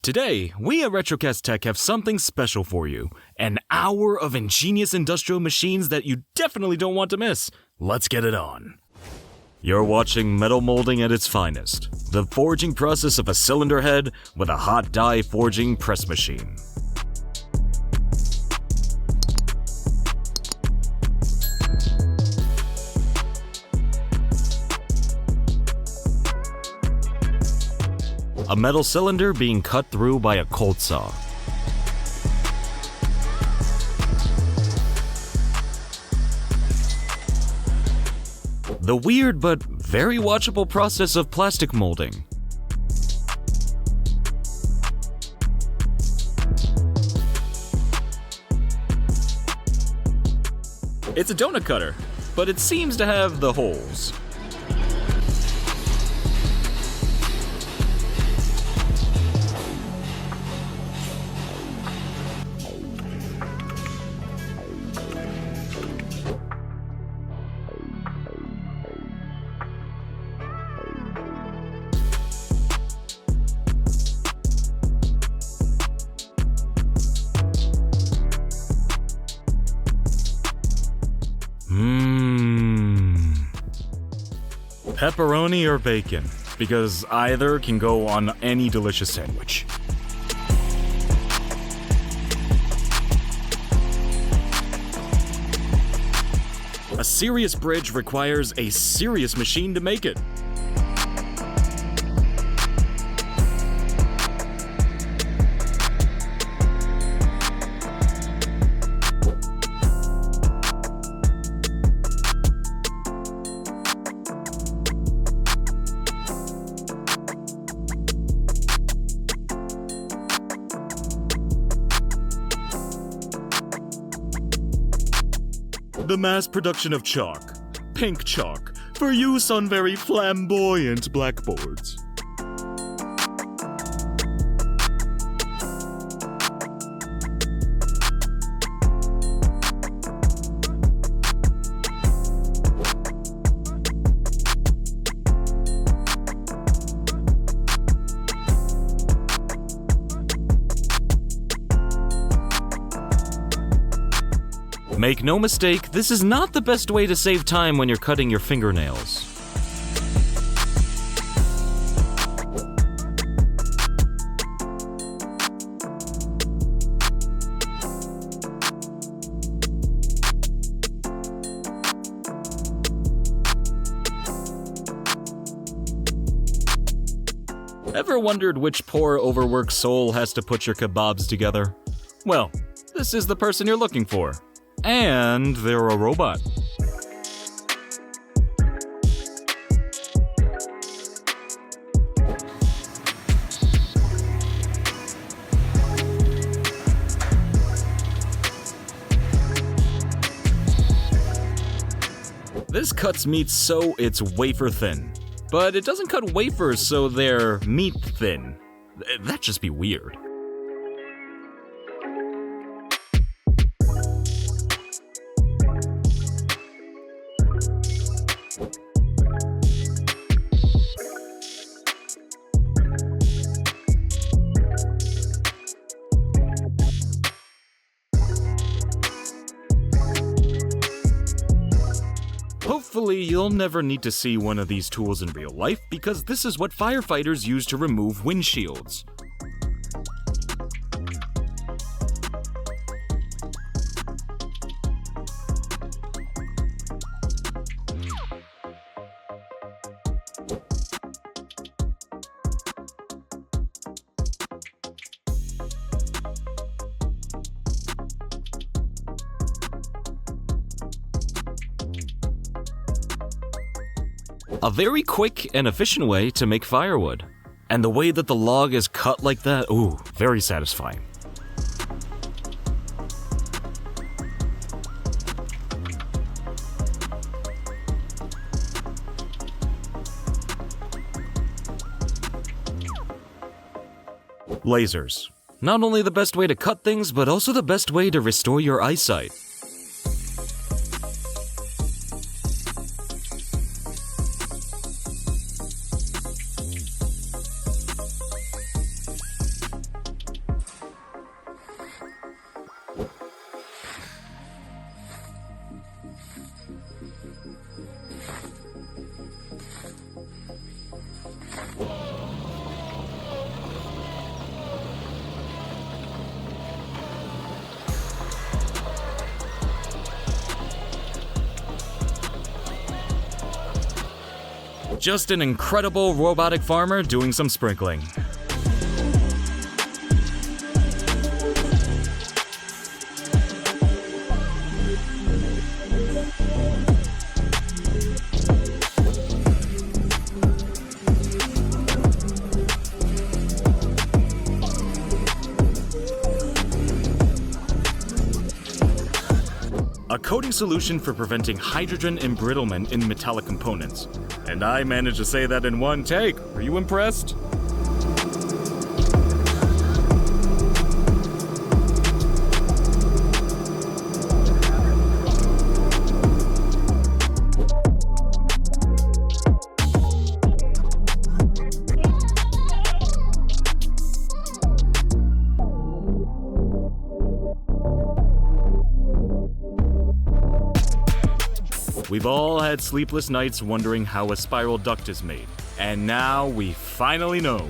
Today, we at Retrocast Tech have something special for you. An hour of ingenious industrial machines that you definitely don't want to miss. Let's get it on. You're watching metal molding at its finest. The forging process of a cylinder head with a hot die forging press machine. A metal cylinder being cut through by a cold saw. The weird but very watchable process of plastic molding. It's a donut cutter, but it seems to have the holes. Pepperoni or bacon, because either can go on any delicious sandwich. A serious bridge requires a serious machine to make it. The mass production of chalk, pink chalk, for use on very flamboyant blackboards. Make no mistake, this is not the best way to save time when you're cutting your fingernails. Ever wondered which poor overworked soul has to put your kebabs together? Well, this is the person you're looking for. And they're a robot. This cuts meat so it's wafer thin, but it doesn't cut wafers so they're meat thin. That'd just be weird. Hopefully, you'll never need to see one of these tools in real life because this is what firefighters use to remove windshields. A very quick and efficient way to make firewood. And the way that the log is cut like that, ooh, very satisfying. Lasers. Not only the best way to cut things, but also the best way to restore your eyesight. Just an incredible robotic farmer doing some sprinkling. A coating solution for preventing hydrogen embrittlement in metallic components. And I managed to say that in one take. Are you impressed? We've all had sleepless nights wondering how a spiral duct is made, and now we finally know.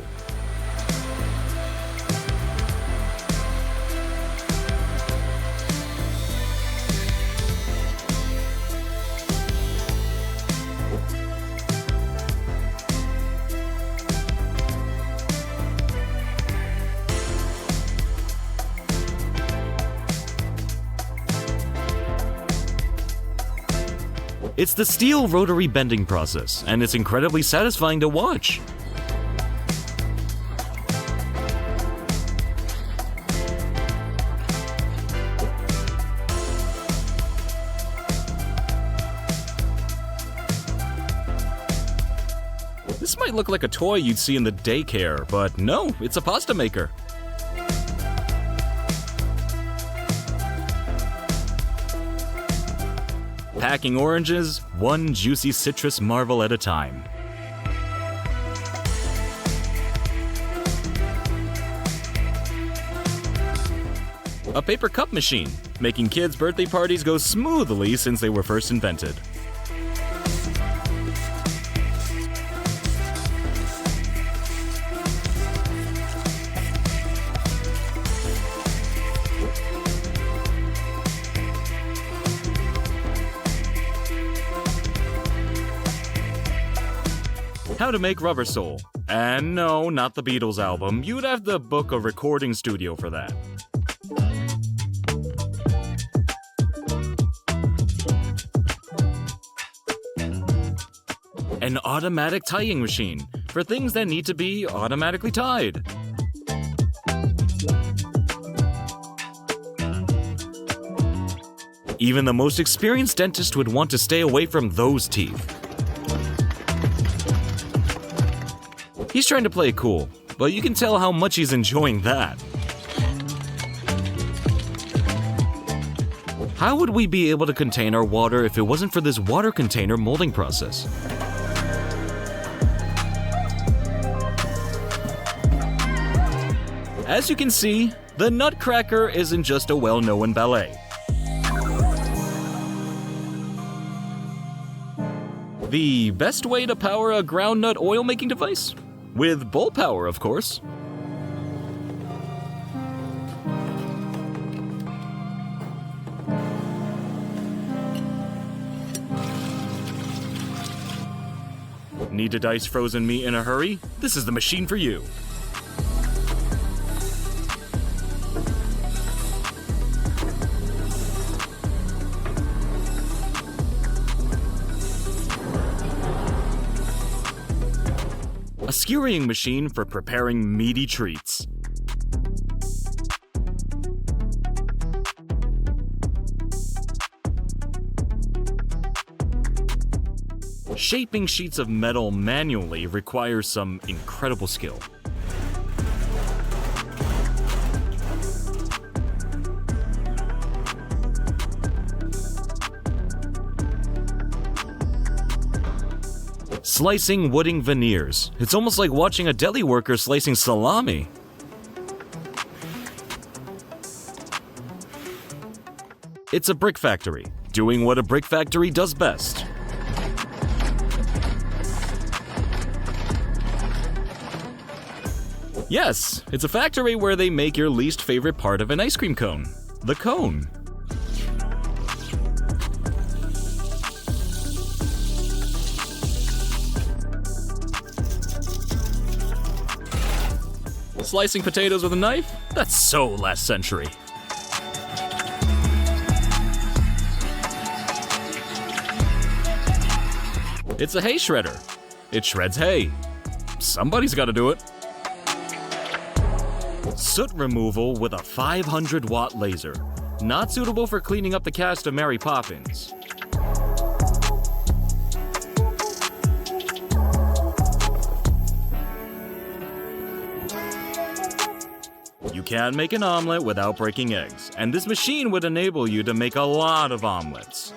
It's the steel rotary bending process, and it's incredibly satisfying to watch. This might look like a toy you'd see in the daycare, but no, it's a pasta maker. Packing oranges, one juicy citrus marvel at a time. A paper cup machine, making kids' birthday parties go smoothly since they were first invented. How to make rubber sole. And no, not the Beatles album. You'd have to book a recording studio for that. An automatic tying machine for things that need to be automatically tied. Even the most experienced dentist would want to stay away from those teeth. He's trying to play it cool, but you can tell how much he's enjoying that. How would we be able to contain our water if it wasn't for this water container molding process? As you can see, the Nutcracker isn't just a well-known ballet. The best way to power a groundnut oil-making device? With bolt power, of course. Need to dice frozen meat in a hurry? This is the machine for you. A skewering machine for preparing meaty treats. Shaping sheets of metal manually requires some incredible skill. Slicing wooden veneers. It's almost like watching a deli worker slicing salami. It's a brick factory, doing what a brick factory does best. Yes, it's a factory where they make your least favorite part of an ice cream cone, the cone. Slicing potatoes with a knife? That's so last century. It's a hay shredder. It shreds hay. Somebody's gotta do it. Soot removal with a 500-watt laser. Not suitable for cleaning up the cast of Mary Poppins. You can make an omelet without breaking eggs, and this machine would enable you to make a lot of omelets.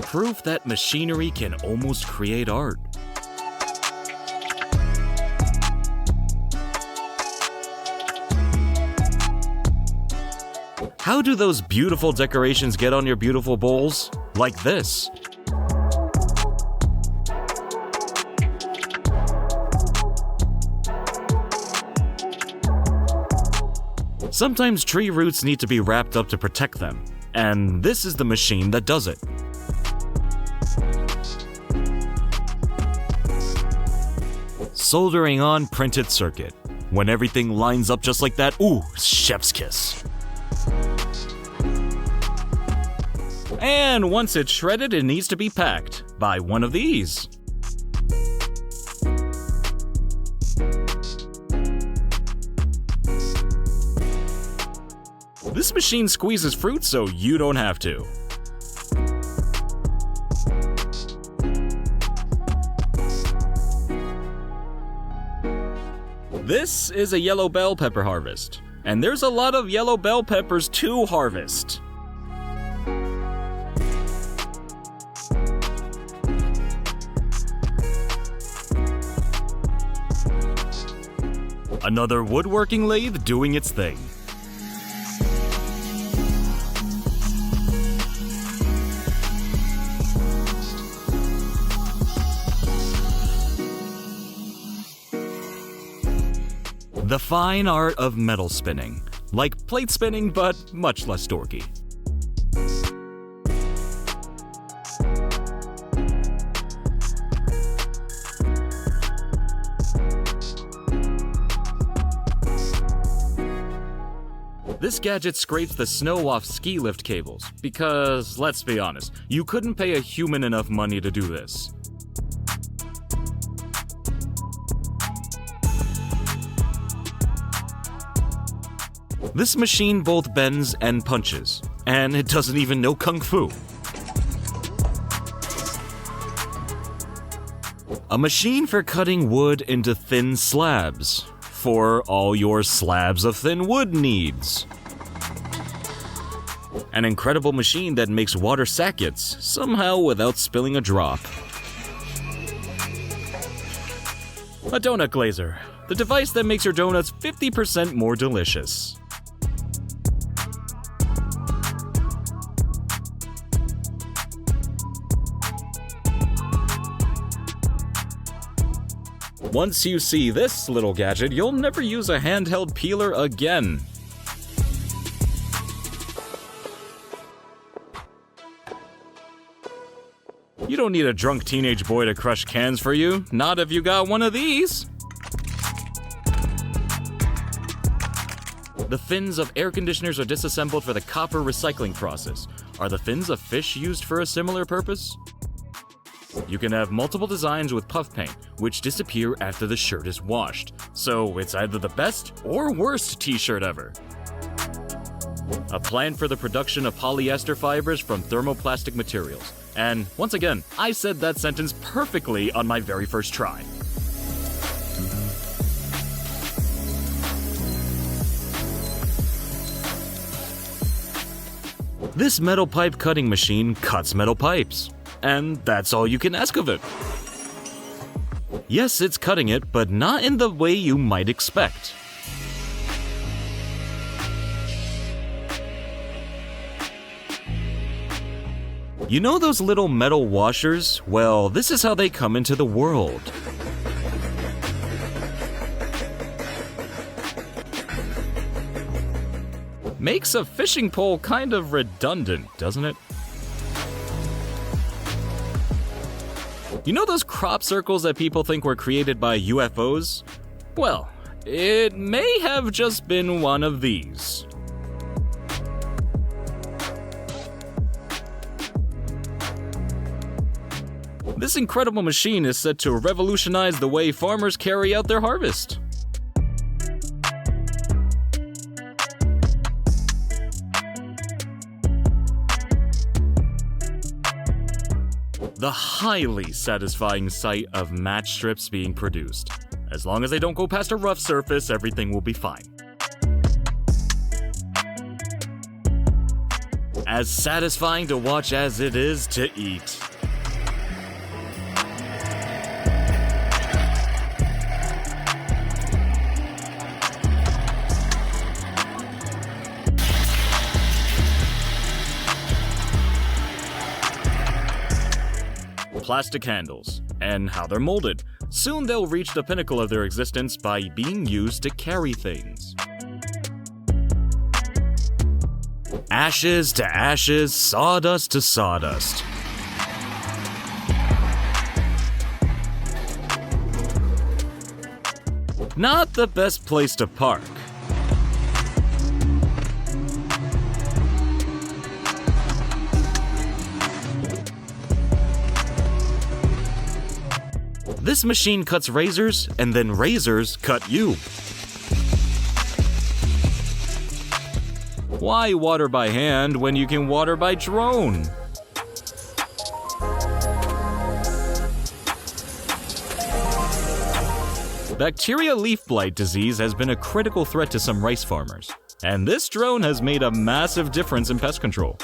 Proof that machinery can almost create art. How do those beautiful decorations get on your beautiful bowls? Like this. Sometimes tree roots need to be wrapped up to protect them, and this is the machine that does it. Soldering on printed circuit. When everything lines up just like that, ooh, chef's kiss. And once it's shredded, it needs to be packed by one of these. This machine squeezes fruit so you don't have to. This is a yellow bell pepper harvest, and there's a lot of yellow bell peppers to harvest. Another woodworking lathe doing its thing. The fine art of metal spinning. Like plate spinning, but much less dorky. This gadget scrapes the snow off ski lift cables, because, let's be honest, you couldn't pay a human enough money to do this. This machine both bends and punches, and it doesn't even know Kung Fu. A machine for cutting wood into thin slabs, for all your slabs of thin wood needs. An incredible machine that makes water sackets, somehow without spilling a drop. A donut glazer, the device that makes your donuts 50% more delicious. Once you see this little gadget, you'll never use a handheld peeler again. You don't need a drunk teenage boy to crush cans for you, not if you got one of these. The fins of air conditioners are disassembled for the copper recycling process. Are the fins of fish used for a similar purpose? You can have multiple designs with puff paint, which disappear after the shirt is washed. So it's either the best or worst t-shirt ever. A plant for the production of polyester fibers from thermoplastic materials. And once again, I said that sentence perfectly on my very first try. This metal pipe cutting machine cuts metal pipes. And that's all you can ask of it. Yes, it's cutting it, but not in the way you might expect. You know those little metal washers? Well, this is how they come into the world. Makes a fishing pole kind of redundant, doesn't it? You know those crop circles that people think were created by UFOs? Well, it may have just been one of these. This incredible machine is set to revolutionize the way farmers carry out their harvest. The highly satisfying sight of match strips being produced. As long as they don't go past a rough surface, everything will be fine. As satisfying to watch as it is to eat. Plastic handles, and how they're molded. Soon they'll reach the pinnacle of their existence by being used to carry things. Ashes to ashes, sawdust to sawdust. Not the best place to park. This machine cuts razors, and then razors cut you. Why water by hand when you can water by drone? Bacteria leaf blight disease has been a critical threat to some rice farmers, and this drone has made a massive difference in pest control.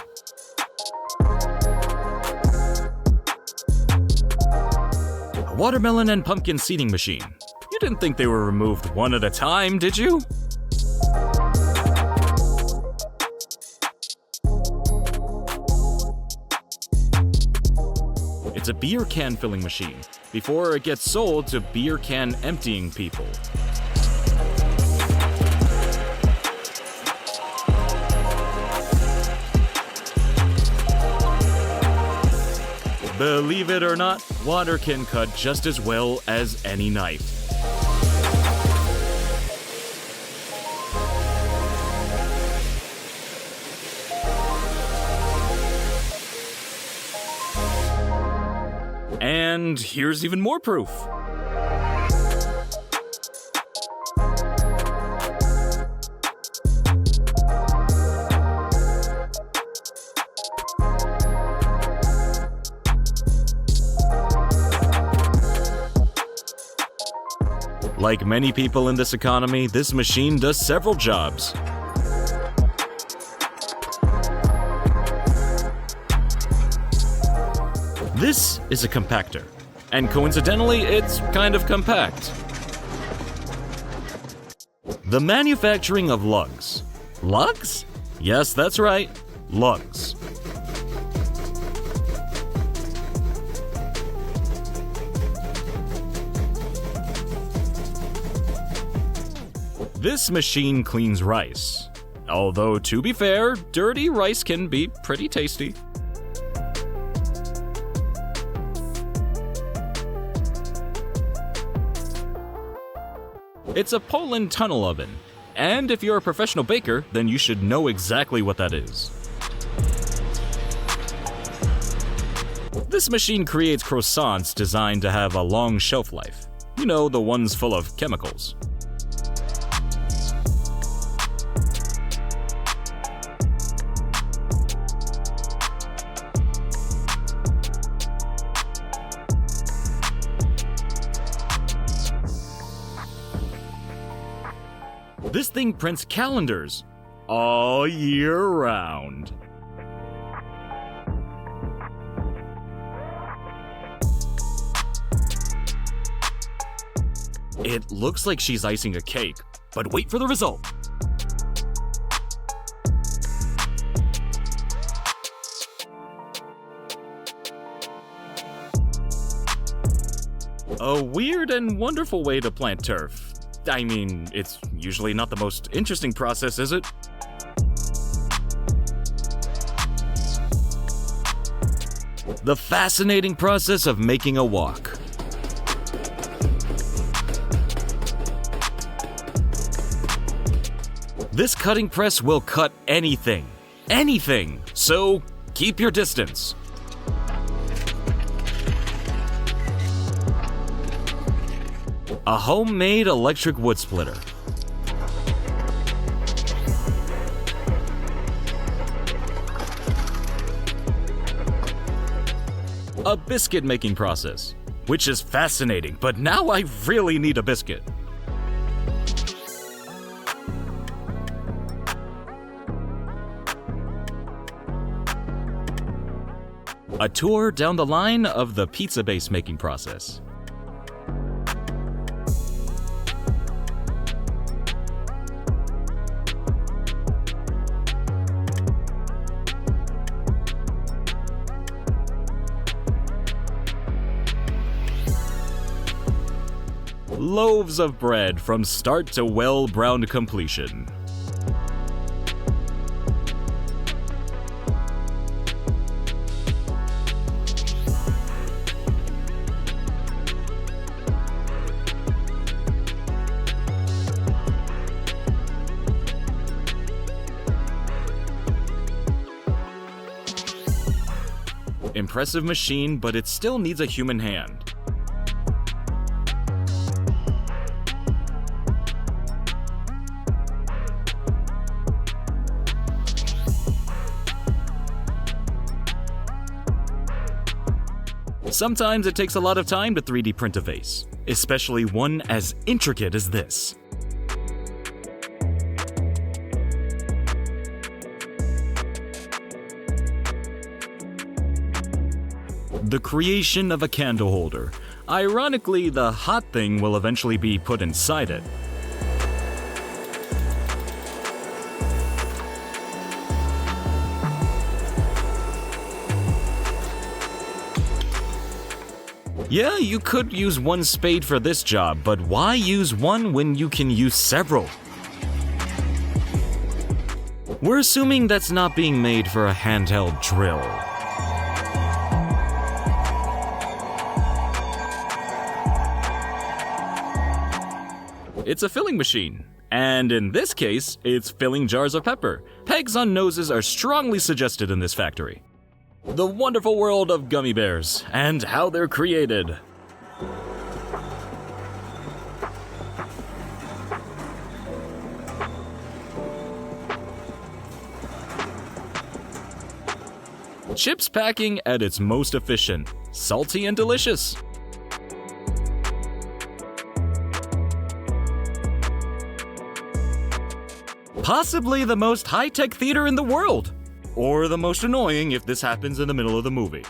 Watermelon and pumpkin seeding machine. You didn't think they were removed one at a time, did you? It's a beer can filling machine, before it gets sold to beer can emptying people. Believe it or not, water can cut just as well as any knife. And here's even more proof. Like many people in this economy, this machine does several jobs. This is a compactor, and coincidentally, it's kind of compact. The manufacturing of lugs. Lugs? Yes, that's right, lugs. This machine cleans rice. Although, to be fair, dirty rice can be pretty tasty. It's a Poland tunnel oven, and if you're a professional baker, then you should know exactly what that is. This machine creates croissants designed to have a long shelf life. You know, the ones full of chemicals. This thing prints calendars all year round. It looks like she's icing a cake, but wait for the result. A weird and wonderful way to plant turf. I mean, it's usually not the most interesting process, is it? The fascinating process of making a wok. This cutting press will cut anything. Anything! So keep your distance. A homemade electric wood splitter. A biscuit making process, which is fascinating, but now I really need a biscuit. A tour down the line of the pizza base making process. Loaves of bread from start to well-browned completion. Impressive machine, but it still needs a human hand. Sometimes it takes a lot of time to 3D print a vase, especially one as intricate as this. The creation of a candle holder. Ironically, the hot thing will eventually be put inside it. Yeah, you could use one spade for this job, but why use one when you can use several? We're assuming that's not being made for a handheld drill. It's a filling machine, and in this case, it's filling jars of pepper. Pegs on noses are strongly suggested in this factory. The wonderful world of gummy bears, and how they're created. Chips packing at its most efficient, salty and delicious. Possibly the most high-tech theater in the world. Or the most annoying if this happens in the middle of the movie.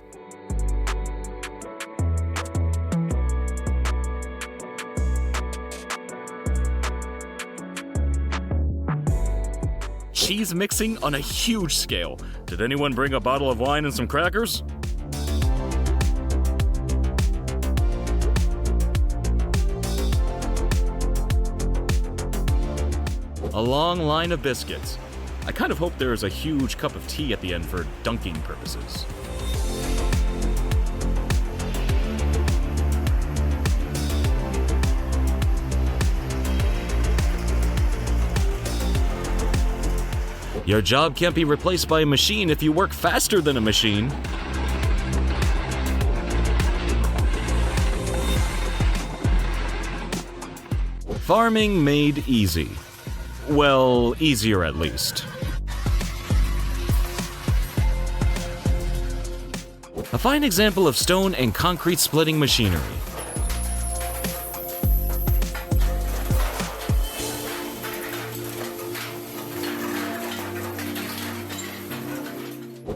Cheese mixing on a huge scale. Did anyone bring a bottle of wine and some crackers? A long line of biscuits. I kind of hope there is a huge cup of tea at the end for dunking purposes. Your job can't be replaced by a machine if you work faster than a machine. Farming made easy. Well, easier at least. A fine example of stone and concrete splitting machinery.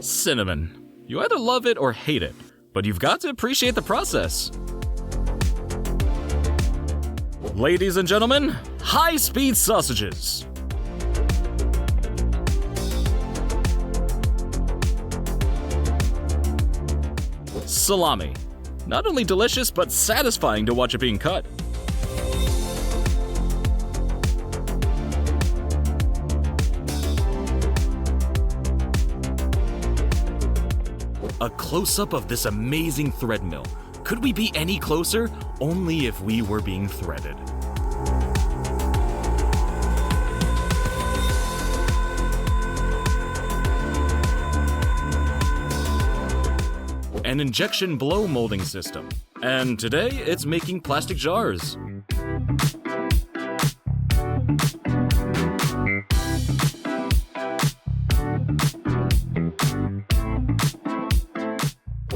Cinnamon. You either love it or hate it, but you've got to appreciate the process. Ladies and gentlemen, high-speed sausages. Salami. Not only delicious, but satisfying to watch it being cut. A close-up of this amazing thread mill. Could we be any closer? Only if we were being threaded. An injection blow molding system. And today, it's making plastic jars.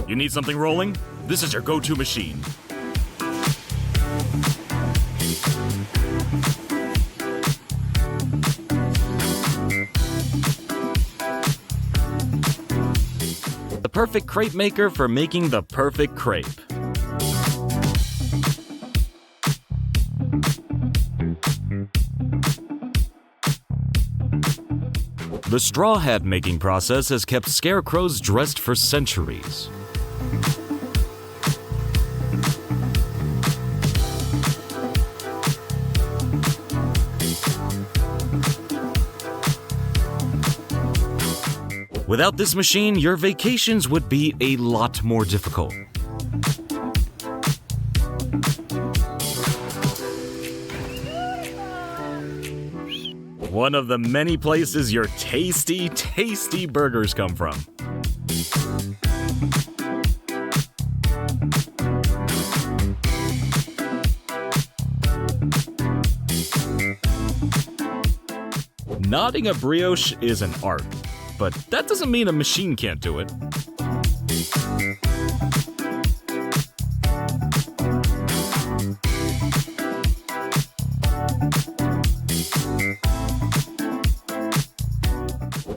You need something rolling? This is your go-to machine. The perfect crepe maker for making the perfect crepe. The straw hat making process has kept scarecrows dressed for centuries. Without this machine, your vacations would be a lot more difficult. One of the many places your tasty, tasty burgers come from. Knotting a brioche is an art, but that doesn't mean a machine can't do it.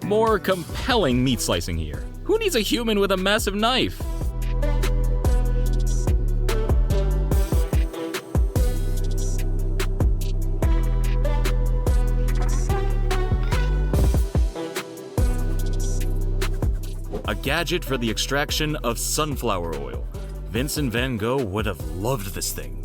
More compelling meat slicing here. Who needs a human with a massive knife? A gadget for the extraction of sunflower oil. Vincent van Gogh would have loved this thing.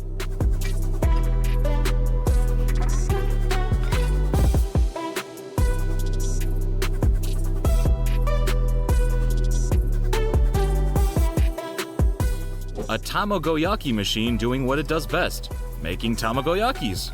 A tamagoyaki machine doing what it does best, making tamagoyakis.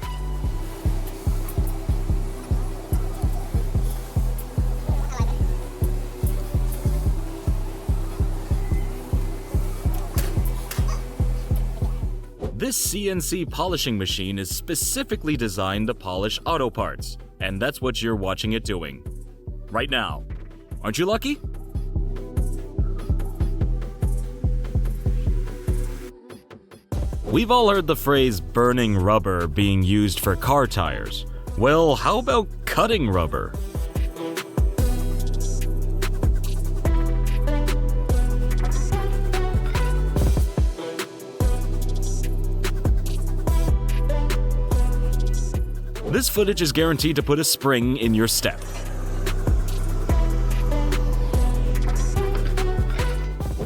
This CNC polishing machine is specifically designed to polish auto parts, and that's what you're watching it doing. Right now. Aren't you lucky? We've all heard the phrase burning rubber being used for car tires. Well, how about cutting rubber? This footage is guaranteed to put a spring in your step.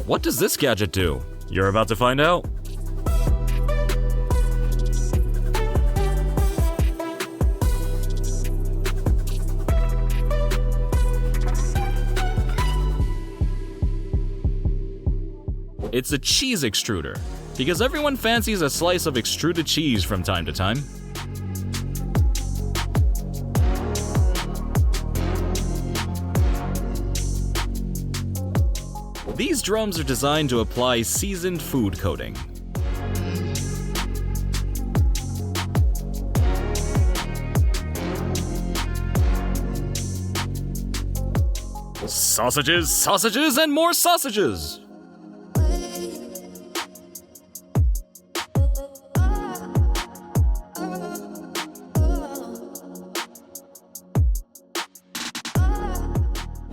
What does this gadget do? You're about to find out. It's a cheese extruder, because everyone fancies a slice of extruded cheese from time to time. These drums are designed to apply seasoned food coating. Sausages, sausages, and more sausages!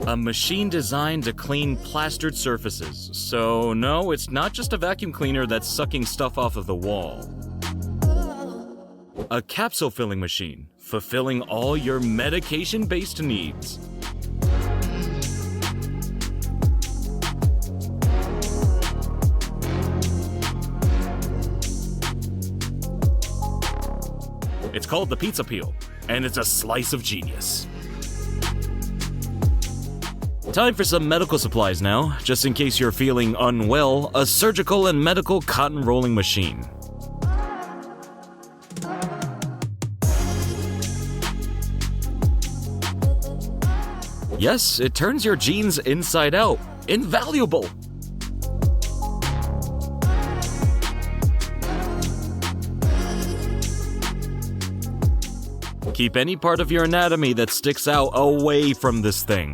A machine designed to clean plastered surfaces. So no, it's not just a vacuum cleaner that's sucking stuff off of the wall. A capsule filling machine, fulfilling all your medication-based needs. It's called the Pizza Peel, and it's a slice of genius. Time for some medical supplies now, just in case you're feeling unwell, a surgical and medical cotton rolling machine. Yes, it turns your jeans inside out. Invaluable! Keep any part of your anatomy that sticks out away from this thing.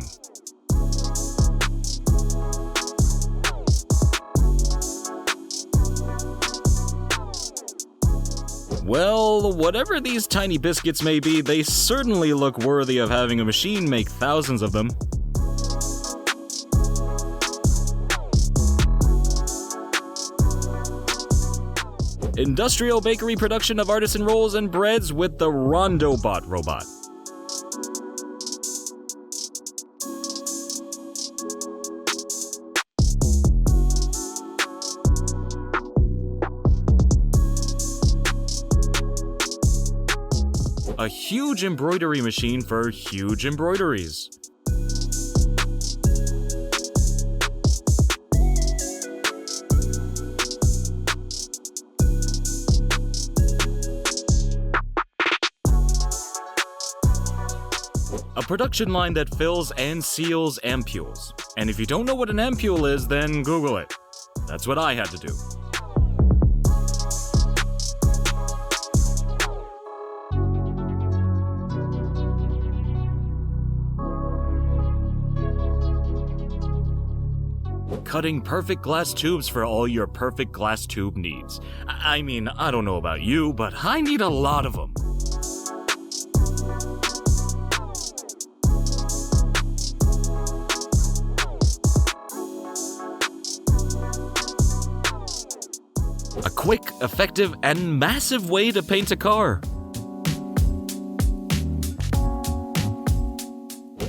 Well, whatever these tiny biscuits may be, they certainly look worthy of having a machine make thousands of them. Industrial bakery production of artisan rolls and breads with the RondoBot robot. A huge embroidery machine for huge embroideries. A production line that fills and seals ampules. And if you don't know what an ampule is, then Google it. That's what I had to do. Cutting perfect glass tubes for all your perfect glass tube needs. I mean, I don't know about you, but I need a lot of them. A quick, effective, and massive way to paint a car.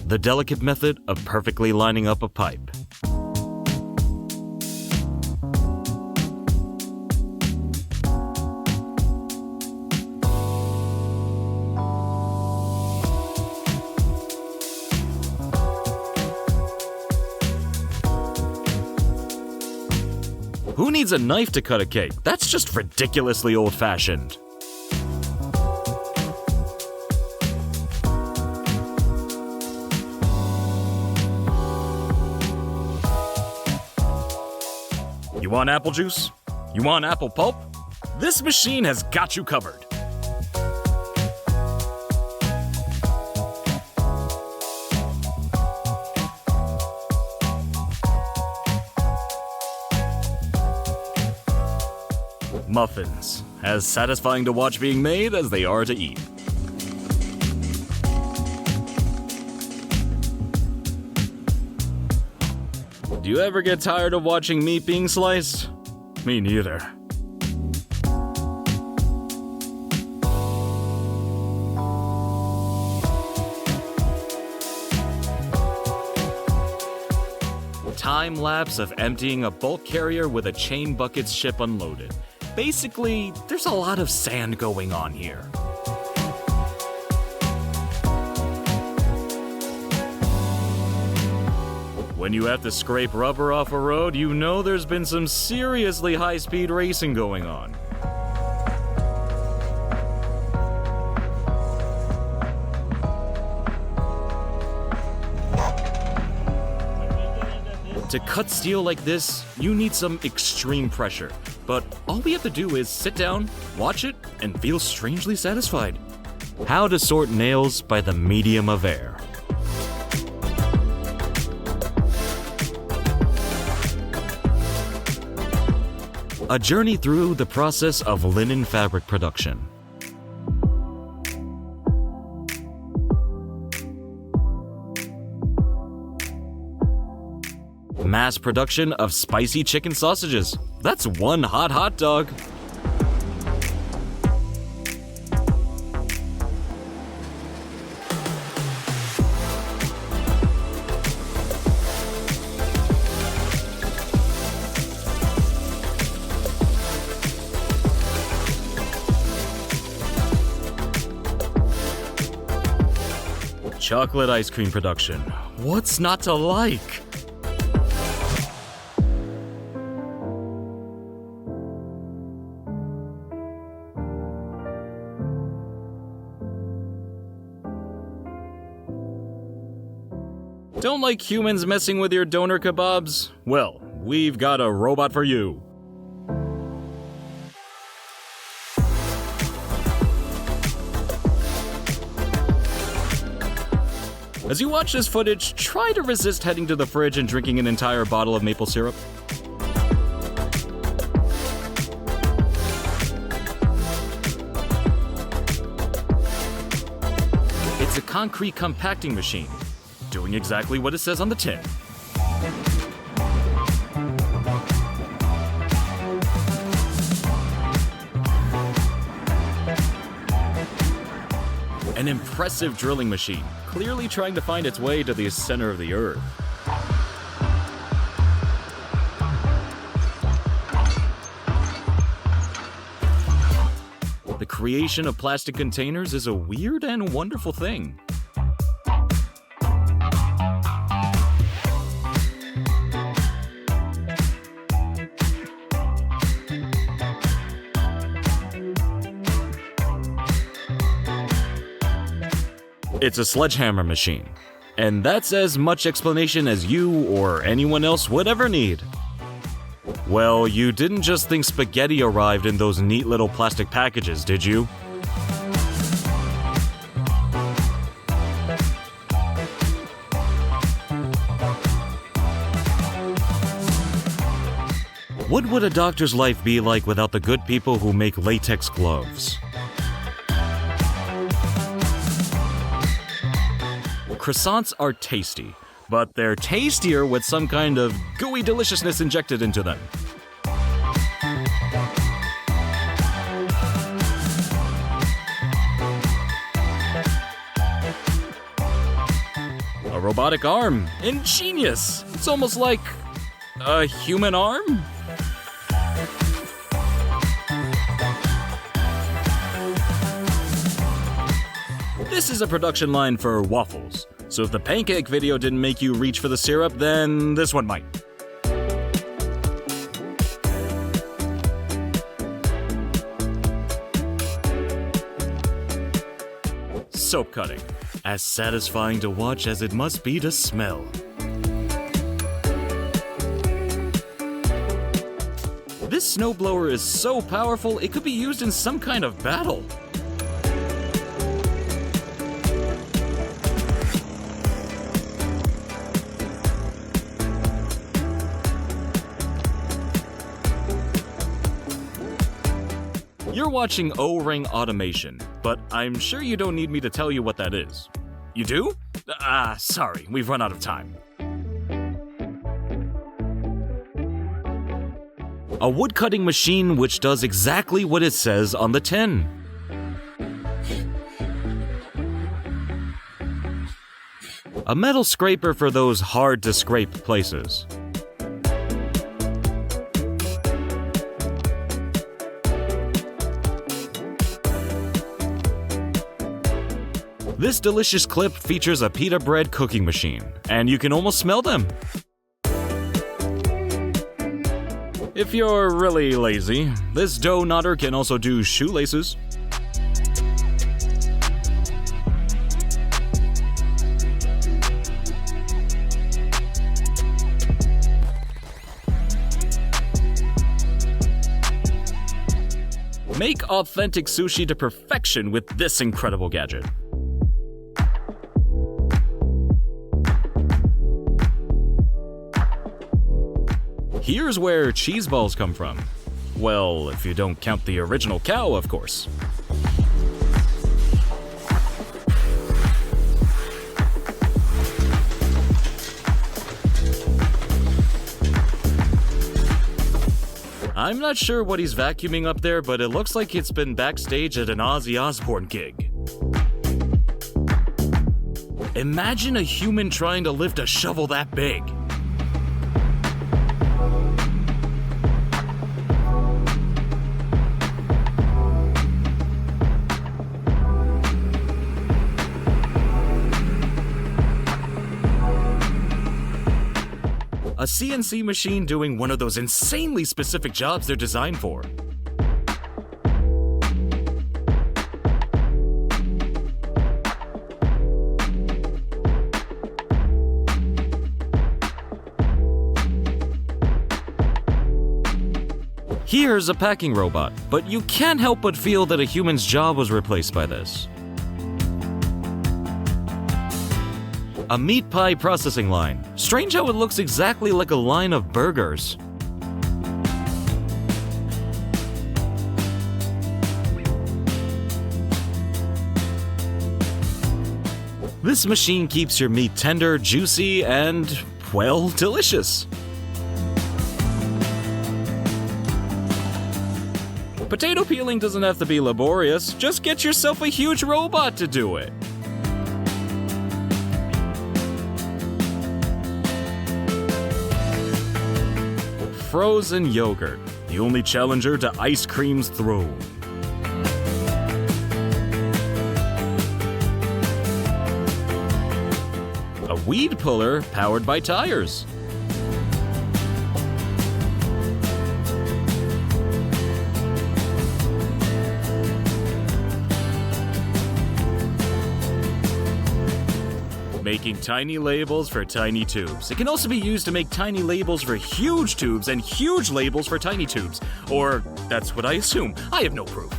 The delicate method of perfectly lining up a pipe. Who needs a knife to cut a cake? That's just ridiculously old-fashioned. You want apple juice? You want apple pulp? This machine has got you covered. Muffins, as satisfying to watch being made as they are to eat. Do you ever get tired of watching meat being sliced? Me neither. Time lapse of emptying a bulk carrier with a chain bucket's ship unloaded. Basically, there's a lot of sand going on here. When you have to scrape rubber off a road, you know there's been some seriously high-speed racing going on. To cut steel like this, you need some extreme pressure. But all we have to do is sit down, watch it, and feel strangely satisfied. How to sort nails by the medium of air. A journey through the process of linen fabric production. Mass production of spicy chicken sausages. That's one hot dog. Chocolate ice cream production. What's not to like? Don't like humans messing with your doner kebabs? Well, we've got a robot for you. As you watch this footage, try to resist heading to the fridge and drinking an entire bottle of maple syrup. It's a concrete compacting machine, doing exactly what it says on the tin. An impressive drilling machine, clearly trying to find its way to the center of the earth. The creation of plastic containers is a weird and wonderful thing. It's a sledgehammer machine, and that's as much explanation as you or anyone else would ever need. Well, you didn't just think spaghetti arrived in those neat little plastic packages, did you? What would a doctor's life be like without the good people who make latex gloves? Croissants are tasty, but they're tastier with some kind of gooey deliciousness injected into them. A robotic arm. Ingenious! It's almost like a human arm? This is a production line for waffles. So if the pancake video didn't make you reach for the syrup, then this one might. Soap cutting. As satisfying to watch as it must be to smell. This snowblower is so powerful, it could be used in some kind of battle. You're watching O-ring automation, but I'm sure you don't need me to tell you what that is. You do? Sorry, we've run out of time. A wood-cutting machine which does exactly what it says on the tin. A metal scraper for those hard-to-scrape places. This delicious clip features a pita bread cooking machine, and you can almost smell them. If you're really lazy, this dough knotter can also do shoelaces. Make authentic sushi to perfection with this incredible gadget. Here's where cheese balls come from. Well, if you don't count the original cow, of course. I'm not sure what he's vacuuming up there, but it looks like it's been backstage at an Ozzy Osbourne gig. Imagine a human trying to lift a shovel that big. CNC machine doing one of those insanely specific jobs they're designed for. Here's a packing robot, but you can't help but feel that a human's job was replaced by this. A meat pie processing line. Strange how it looks exactly like a line of burgers. This machine keeps your meat tender, juicy, and, well, delicious. Potato peeling doesn't have to be laborious, just get yourself a huge robot to do it. Frozen yogurt, the only challenger to ice cream's throne. A weed puller powered by tires. Making tiny labels for tiny tubes. It can also be used to make tiny labels for huge tubes and huge labels for tiny tubes. Or, that's what I assume. I have no proof.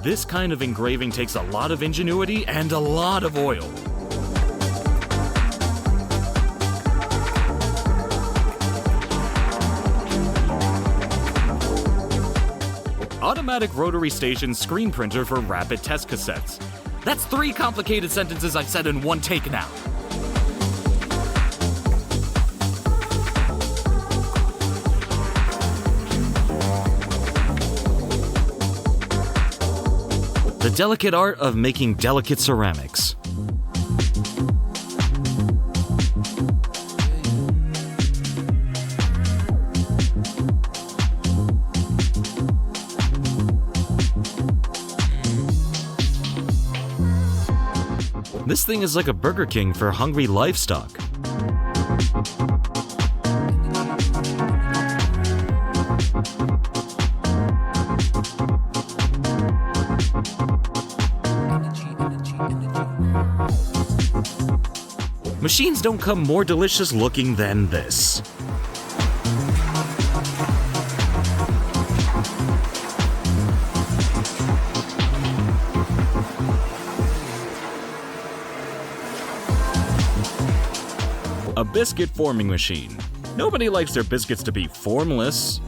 This kind of engraving takes a lot of ingenuity and a lot of oil. Automatic rotary station screen printer for rapid test cassettes. That's 3 complicated sentences I've said in one take now. The delicate art of making delicate ceramics. This thing is like a Burger King for hungry livestock. Machines don't come more delicious looking than this. A biscuit forming machine. Nobody likes their biscuits to be formless.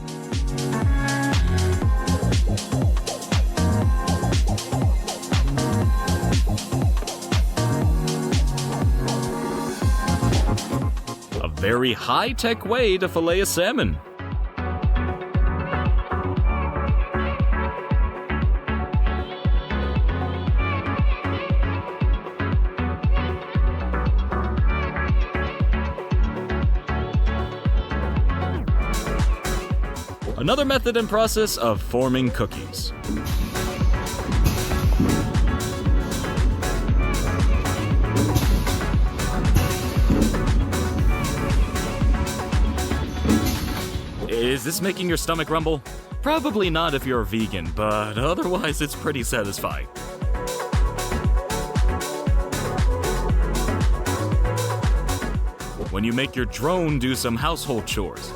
A very high-tech way to fillet a salmon. Another method and process of forming cookies. Is this making your stomach rumble? Probably not if you're a vegan, but otherwise it's pretty satisfying. When you make your drone do some household chores.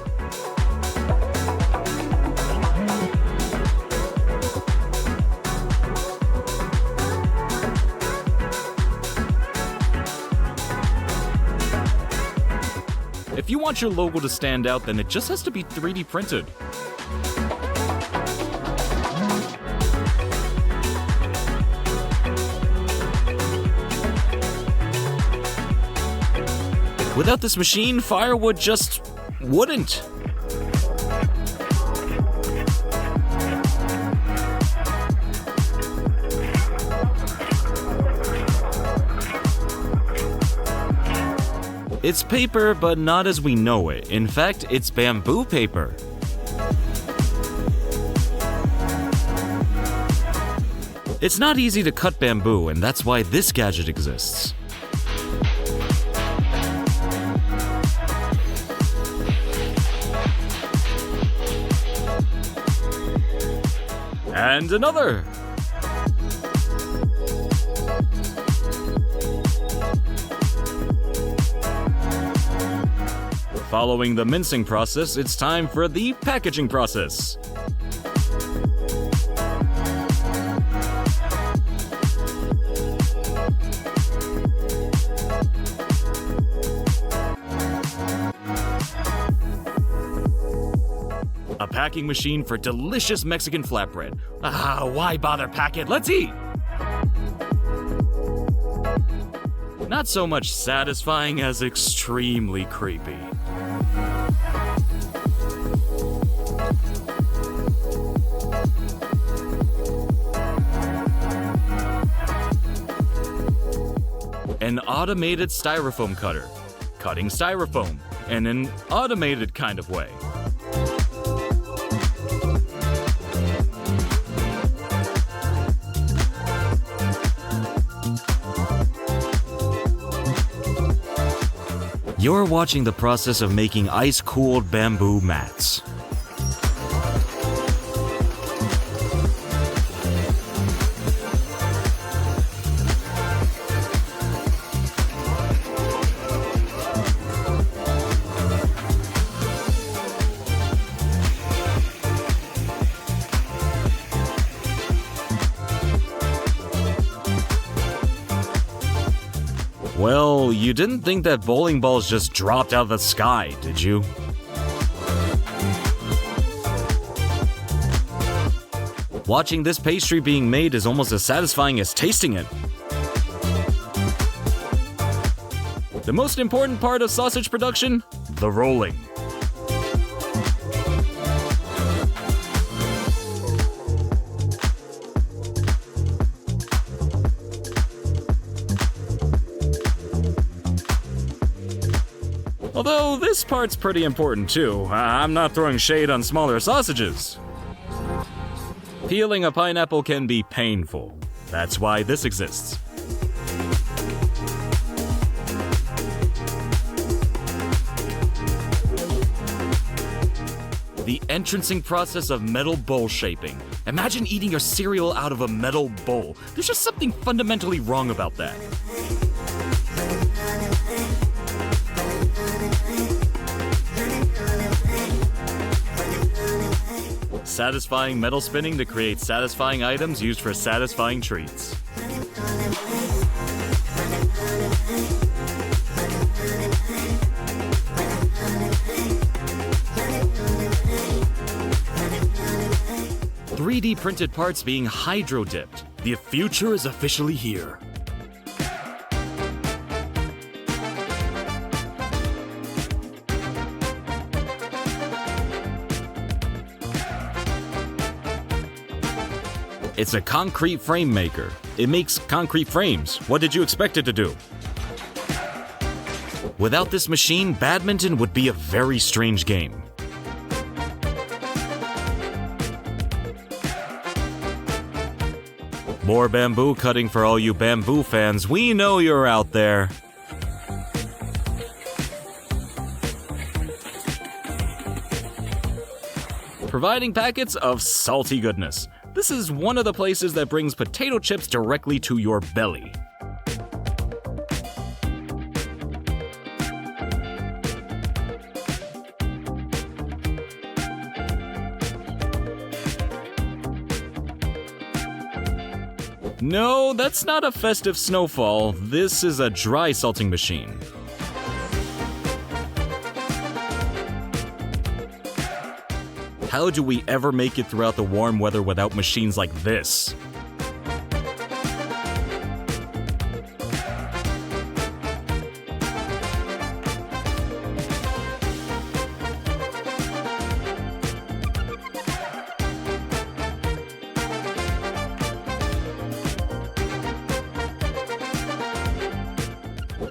If you want your logo to stand out, then it just has to be 3D printed. Without this machine, firewood just wouldn't. It's paper, but not as we know it. In fact, it's bamboo paper. It's not easy to cut bamboo, and that's why this gadget exists. And another. Following the mincing process, it's time for the packaging process. A packing machine for delicious Mexican flatbread. Why bother pack it? Let's eat! Not so much satisfying as extremely creepy. An automated styrofoam cutter, cutting styrofoam in an automated kind of way. You're watching the process of making ice-cooled bamboo mats. Well, you didn't think that bowling balls just dropped out of the sky, did you? Watching this pastry being made is almost as satisfying as tasting it. The most important part of sausage production? The rolling. Although this part's pretty important too. I'm not throwing shade on smaller sausages. Peeling a pineapple can be painful. That's why this exists. The entrancing process of metal bowl shaping. Imagine eating your cereal out of a metal bowl. There's just something fundamentally wrong about that. Satisfying metal spinning to create satisfying items used for satisfying treats. "3D printed parts being hydro-dipped. The future is officially here." It's a concrete frame maker. It makes concrete frames. What did you expect it to do? Without this machine, badminton would be a very strange game. More bamboo cutting for all you bamboo fans. We know you're out there. Providing packets of salty goodness. This is one of the places that brings potato chips directly to your belly. No, that's not a festive snowfall. This is a dry salting machine. How do we ever make it throughout the warm weather without machines like this?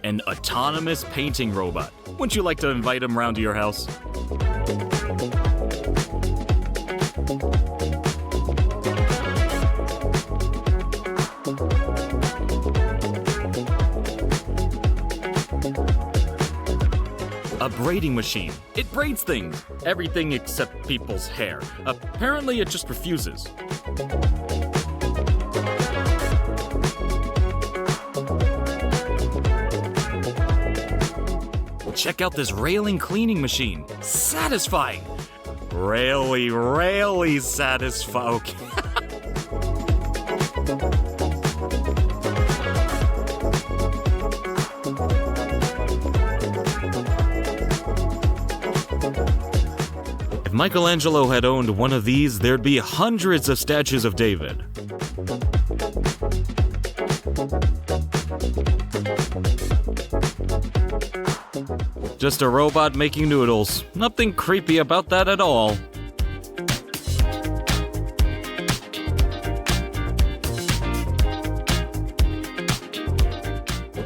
An autonomous painting robot. Wouldn't you like to invite him around to your house? a braiding machine. It braids things. Everything except people's hair. Apparently, it just refuses. Check out this railing cleaning machine. Satisfying. Really satisfying. Okay. If Michelangelo had owned one of these, there'd be hundreds of statues of David. Just a robot making noodles. Nothing creepy about that at all.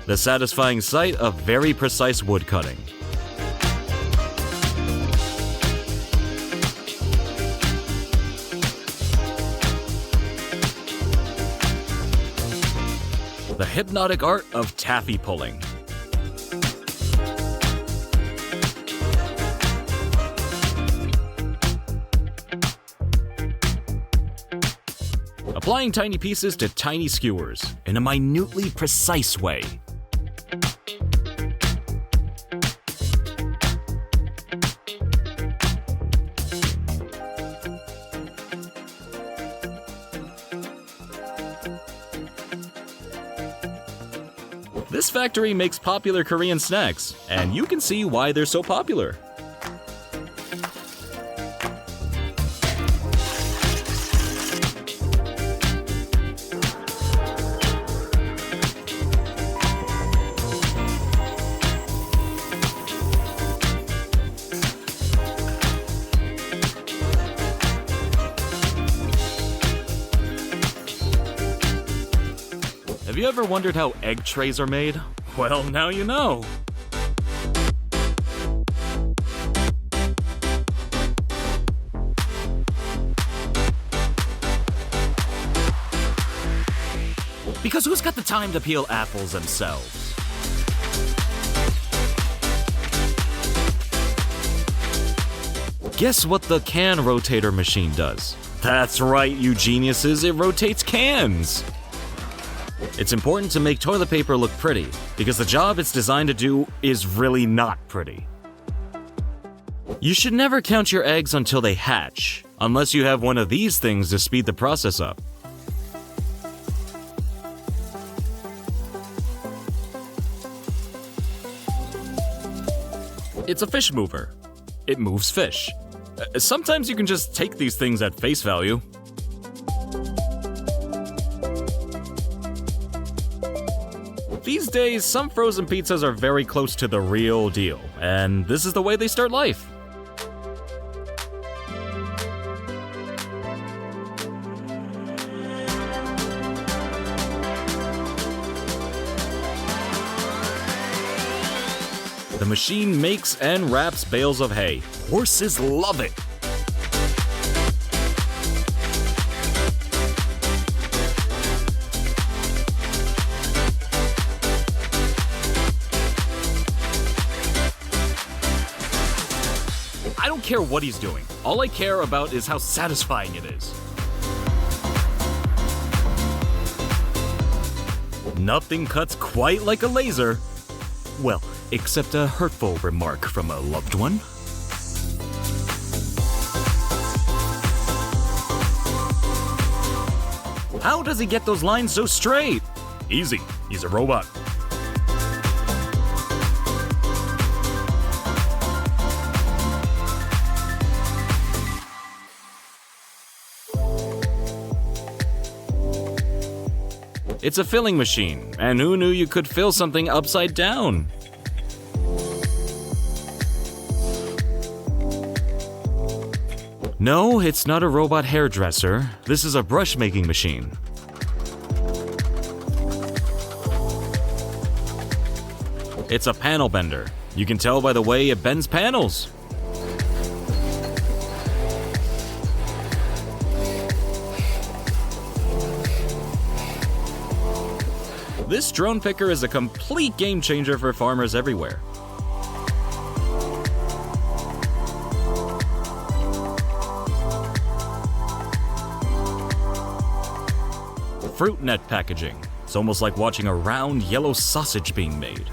The satisfying sight of very precise wood cutting. The hypnotic art of taffy pulling. Applying tiny pieces to tiny skewers in a minutely precise way. This factory makes popular Korean snacks, and you can see why they're so popular. Have you ever wondered how egg trays are made? Well, now you know. Because who's got the time to peel apples themselves? Guess what the can rotator machine does? That's right, you geniuses, it rotates cans! It's important to make toilet paper look pretty, because the job it's designed to do is really not pretty. You should never count your eggs until they hatch, unless you have one of these things to speed the process up. It's a fish mover. It moves fish. Sometimes you can just take these things at face value. These days, some frozen pizzas are very close to the real deal, and this is the way they start life. The machine makes and wraps bales of hay. Horses love it. I don't care what he's doing. All I care about is how satisfying it is. Nothing cuts quite like a laser. Well, except a hurtful remark from a loved one. How does he get those lines so straight? Easy, he's a robot. It's a filling machine, and who knew you could fill something upside down? No, it's not a robot hairdresser. This is a brush-making machine. It's a panel bender. You can tell by the way it bends panels. This drone picker is a complete game changer for farmers everywhere. fruit net packaging. It's almost like watching a round yellow sausage being made.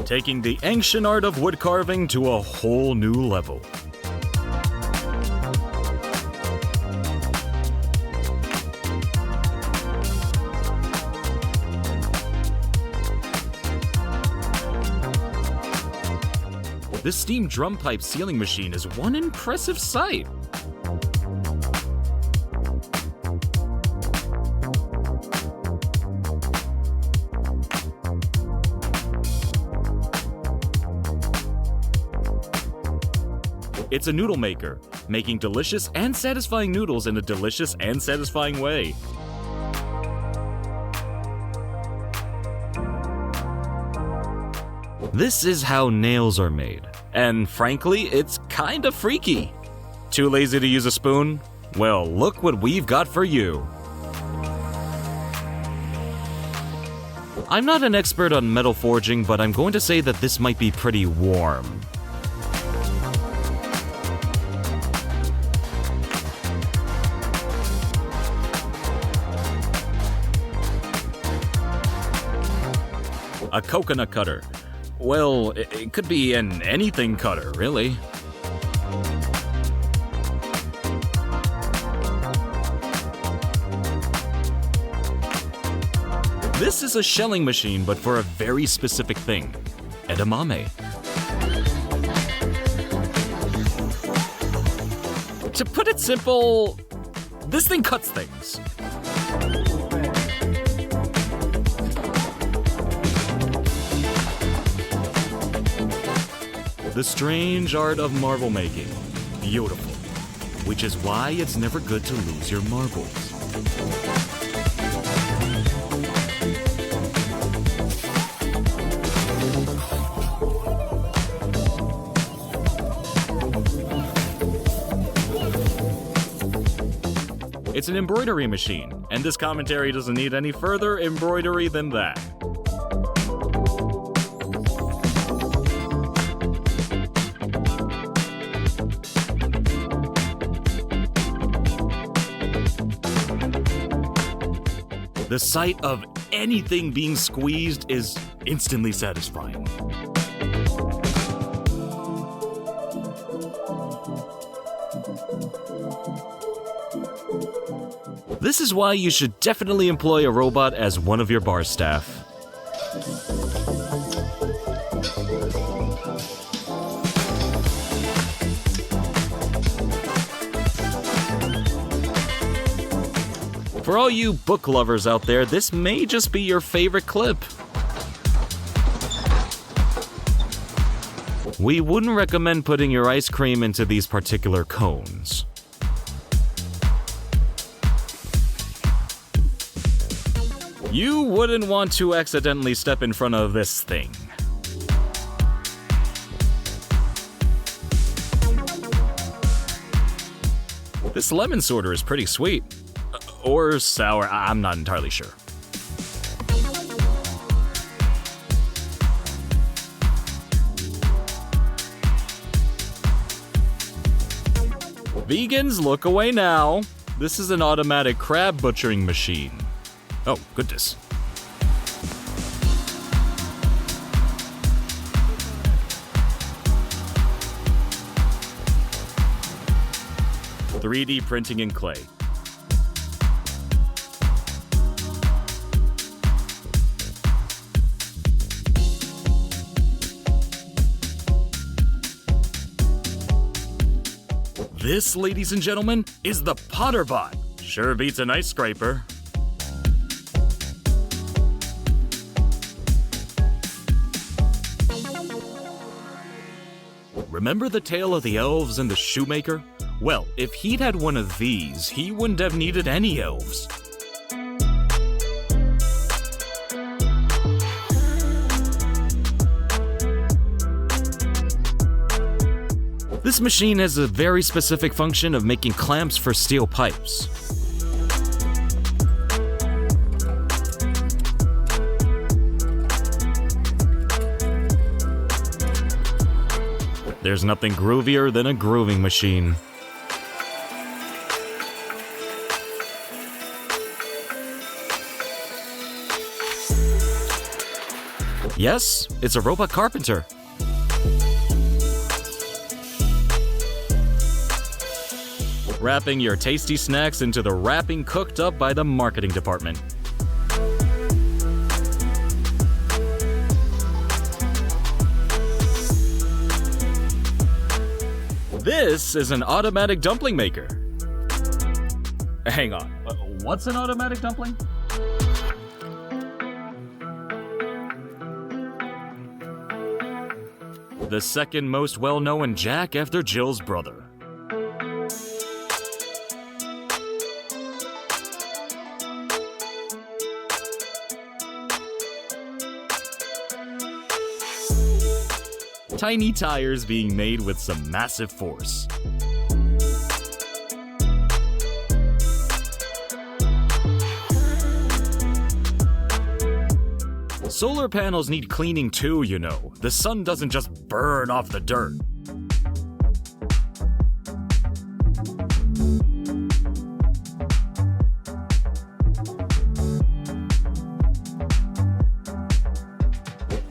Taking the ancient art of wood carving to a whole new level. This steam drum pipe sealing machine is one impressive sight. It's a noodle maker, making delicious and satisfying noodles in a delicious and satisfying way. This is how nails are made, and frankly, it's kinda freaky. Too lazy to use a spoon? Well, look what we've got for you. I'm not an expert on metal forging, but I'm going to say that this might be pretty warm. A coconut cutter. Well, it could be an anything cutter, really. This is a shelling machine, but for a very specific thing. Edamame. To put it simple, this thing cuts things. The strange art of marble making. Beautiful. Which is why it's never good to lose your marbles. It's an embroidery machine, and this commentary doesn't need any further embroidery than that. The sight of anything being squeezed is instantly satisfying. This is why you should definitely employ a robot as one of your bar staff. For all you book lovers out there, this may just be your favorite clip. We wouldn't recommend putting your ice cream into these particular cones. You wouldn't want to accidentally step in front of this thing. This lemon sorter is pretty sweet. Or sour, I'm not entirely sure. Vegans, look away now. This is an automatic crab butchering machine. Oh, goodness. (3D printing in clay). This, ladies and gentlemen, is the Potterbot. Sure beats an ice scraper. Remember the tale of the elves and the shoemaker? Well, if he'd had one of these, he wouldn't have needed any elves. This machine has a very specific function of making clamps for steel pipes. There's nothing groovier than a grooving machine. Yes, it's a robot carpenter. Wrapping your tasty snacks into the wrapping cooked up by the marketing department. This is an automatic dumpling maker. Hang on, what's an automatic dumpling? The second most well-known Jack after Jill's brother. Tiny tires being made with some massive force. Solar panels need cleaning too, you know. The sun doesn't just burn off the dirt.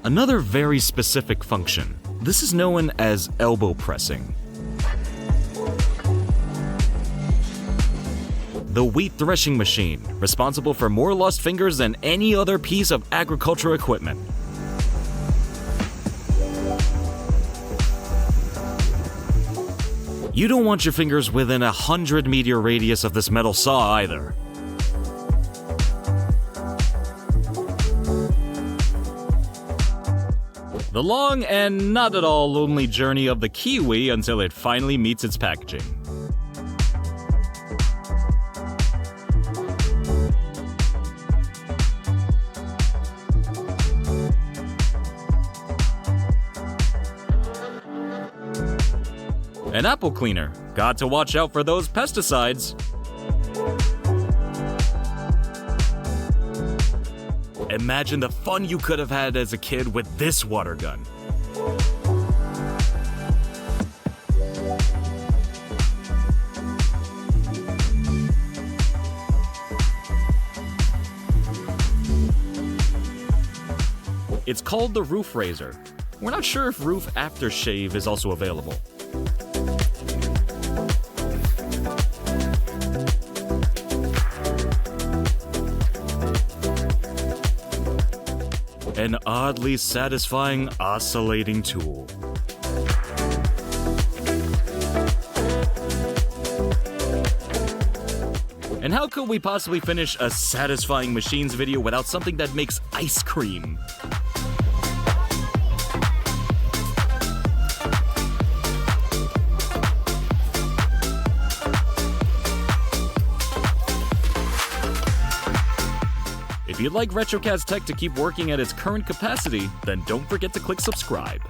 Another very specific function. This is known as elbow pressing. The wheat threshing machine, responsible for more lost fingers than any other piece of agricultural equipment. You don't want your fingers within a 100-meter radius of this metal saw either. The long and not at all lonely journey of the kiwi until it finally meets its packaging. An apple cleaner. Got to watch out for those pesticides. Imagine the fun you could have had as a kid with this water gun. It's called the roof raiser. We're not sure if roof aftershave is also available. An oddly satisfying oscillating tool. And how could we possibly finish a satisfying machines video without something that makes ice cream? If you'd like Retrocast Tech to keep working at its current capacity, then don't forget to click subscribe.